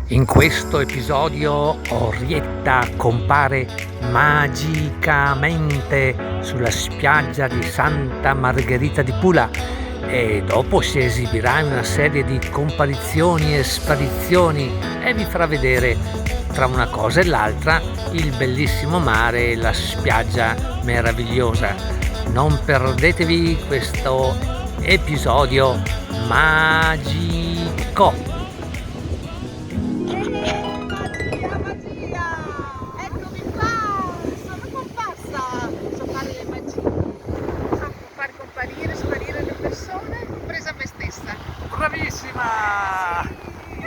In questo episodio Orietta compare magicamente sulla spiaggia di Santa Margherita di Pula e dopo si esibirà in una serie di comparizioni e sparizioni e vi farà vedere tra una cosa e l'altra il bellissimo mare e la spiaggia meravigliosa. Non perdetevi questo episodio magico! Magia! Eccomi qua! Sono comparsa! So fare le magie, so far comparire, sparire le persone, compresa me stessa. Bravissima! Sì.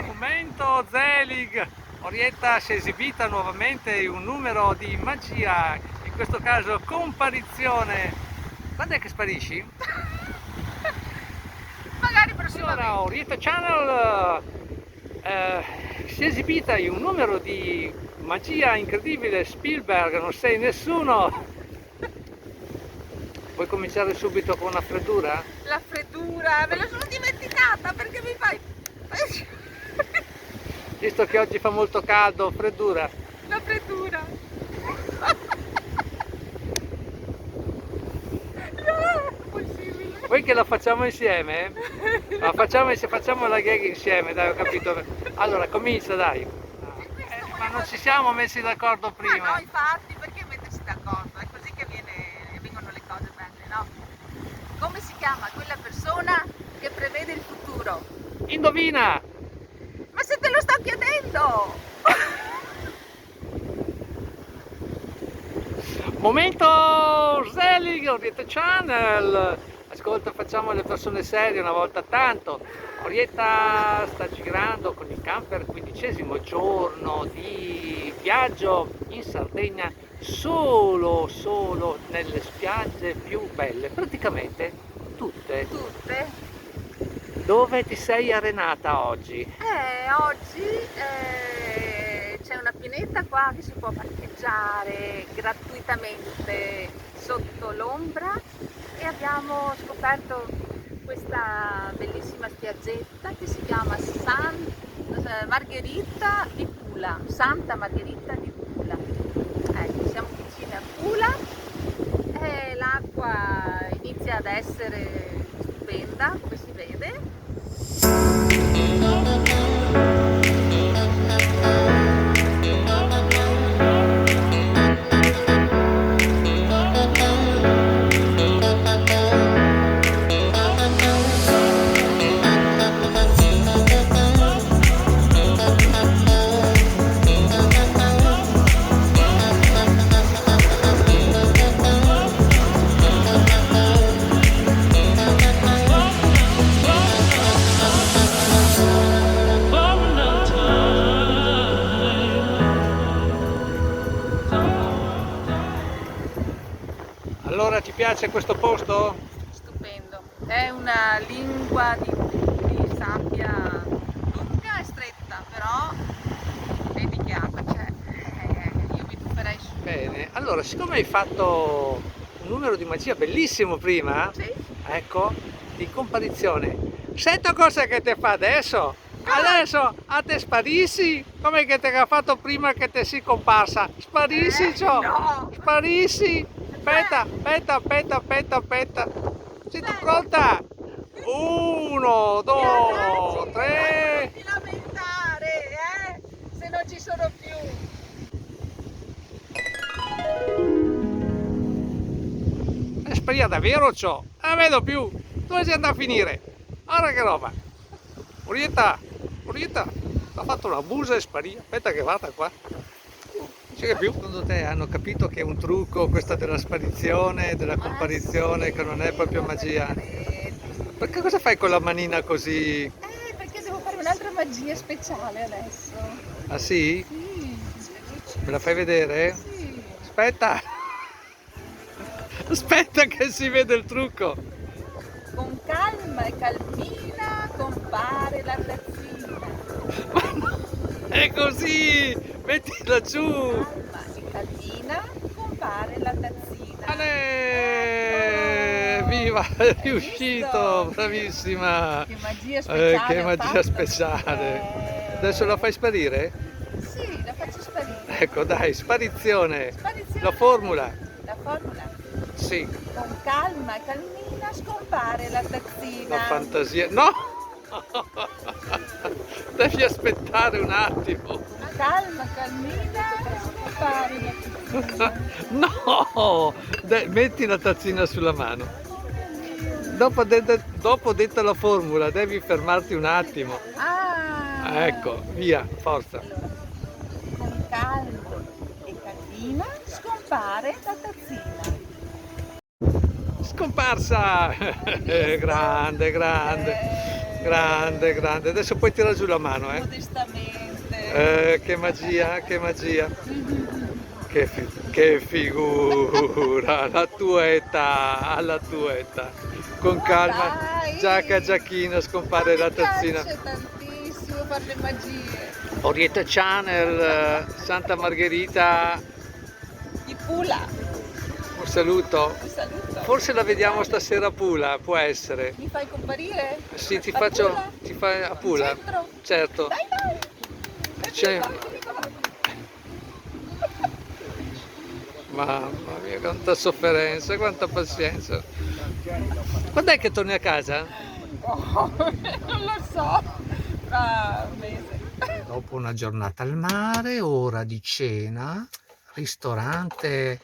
Momento Zelig! Orietta si è esibita nuovamente in un numero di magia, in questo caso comparizione. Quando è che sparisci? Magari prossimamente. Allora, Orietta Channel si è esibita in un numero di magia incredibile. Spielberg, non sei nessuno. Vuoi cominciare subito con una freddura? La freddura, me la sono dimenticata perché mi fai... Visto che oggi fa molto caldo, freddura. La freddura. No, possibile. Vuoi che la facciamo insieme? Facciamo la gag insieme, dai, ho capito. Allora, comincia, dai. Ma non ci siamo messi d'accordo Ma no, prima. infatti, perché mettersi d'accordo? È così che vengono le cose belle, no? Come si chiama quella persona che prevede il futuro? Indovina! Ma se te lo sto chiedendo! Momento Zelig, Orietta Channel. Ascolta, facciamo le persone serie una volta tanto. Orietta sta girando con il camper, 15° giorno di viaggio in Sardegna, solo nelle spiagge più belle, praticamente tutte. Tutte? Dove ti sei arenata oggi? Oggi c'è una pineta qua che si può parcheggiare gratuitamente sotto l'ombra e abbiamo scoperto questa bellissima spiaggetta che si chiama Margherita di Pula, Santa Margherita di Pula. Ecco, siamo vicini a Pula e l'acqua inizia ad essere stupenda, come si vede. Allora, ti piace questo posto? Stupendo, è una lingua di sabbia lunga e stretta, però dedicata, cioè io mi tufferei su. Bene, allora, siccome hai fatto un numero di magia bellissimo prima, Sì? ecco, di comparizione, sento cosa che ti fa adesso? Come? Adesso a te sparissi come che ti ha fatto prima che ti si comparsa. Sparissi, ciò! No! Sparissi! Aspetta. Sei tu pronta? 1, 2, 3. Non ti lamentare, se non ci sono più. È sparita davvero ciò? Non la vedo più. Dove sei andata a finire? Guarda che roba. Orietta, ha fatto una busa e sparì. Aspetta che vada qua. C'è più. Secondo te hanno capito che è un trucco questa della sparizione, della comparizione, che non è proprio magia? Perché cosa fai con la manina così? Perché devo fare un'altra magia speciale adesso. Ah sì? Sì, Me la fai vedere? sì. Aspetta! Aspetta che si vede il trucco! Con calma e calmina compare la tazzina. Ma no, è così! Mettila giù! Calma e calmina compare la tazzina. Ale! Viva! È riuscito! Bravissima! Che magia speciale! Che ho magia fatto. speciale! Adesso la fai sparire? Sì, la faccio sparire. Ecco, dai, sparizione. Sparizione. La formula. La formula. Sì, Con calma e calmina scompare la tazzina. la fantasia. No! Devi aspettare un attimo. Calma, calmina, scompare la tazzina. No! Metti la tazzina sulla mano. Dopo detta la formula, devi fermarti un attimo. Ah! Ecco, via, forza. Allora, con calma e calmina scompare la tazzina. Scomparsa! Grande, grande, grande, grande. Adesso puoi tirare giù la mano, eh? Modestamente. Che magia, che magia. Che figura, alla tua età, alla tua età. Con calma, Dai! giacca, giacchino, scompare la tazzina. Mi piace tantissimo fare le magie. Orietta Channel, Santa Margherita, Di Pula. un saluto. Un saluto. Forse la vediamo stasera a Pula, può essere. Mi fai comparire? Sì, ti A faccio, Pula? ti fai a Pula? In centro? Certo. Dai, dai! C'è- Evviva! Mamma mia, quanta sofferenza, quanta pazienza. Quando è che torni a casa? Oh, non lo so. Tra un mese. Dopo una giornata al mare, ora di cena, ristorante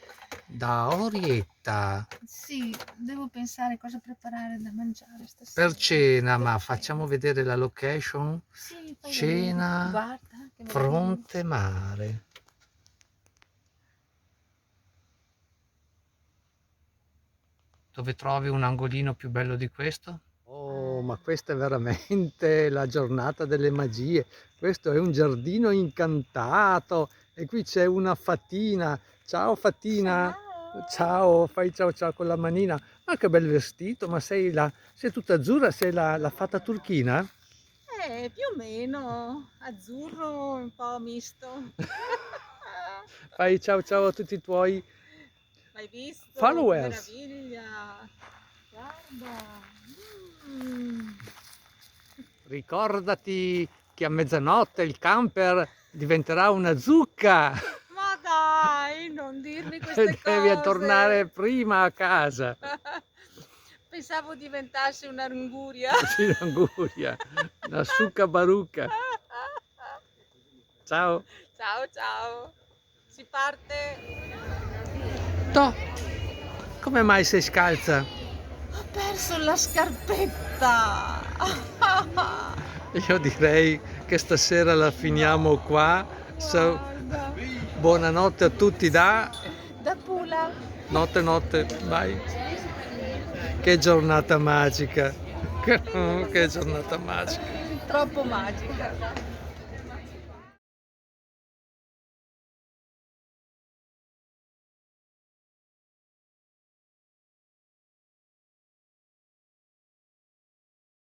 da Orietta. Sì, devo pensare cosa preparare da mangiare stasera. Per cena, ma facciamo vedere la location? Sì, fai Cena, vedere. Guarda, che meraviglia. fronte mare. Dove trovi un angolino più bello di questo? Oh, ma questa è veramente la giornata delle magie. Questo è un giardino incantato e qui c'è una fatina. Ciao fatina. Ciao. Ciao, fai ciao ciao con la manina. Ma che bel vestito, ma sei tutta azzurra, sei la fata turchina? Più o meno. Azzurro, un po' misto. Fai ciao ciao a tutti i tuoi. L'hai visto? Followers. Che meraviglia. Guarda. Mm. Ricordati che a mezzanotte il camper diventerà una zucca. Ma dai, non dirmi queste E devi cose. tornare prima a casa. Pensavo diventasse un'anguria. Sì, l'anguria, una succa barucca. Ciao. Ciao, ciao. Si parte. Toh, come mai sei scalza? Ho perso la scarpetta. Io direi che stasera la finiamo qua. Guarda. Buonanotte a tutti da Pula. notte notte, vai. Che giornata magica. Che giornata magica. Troppo magica.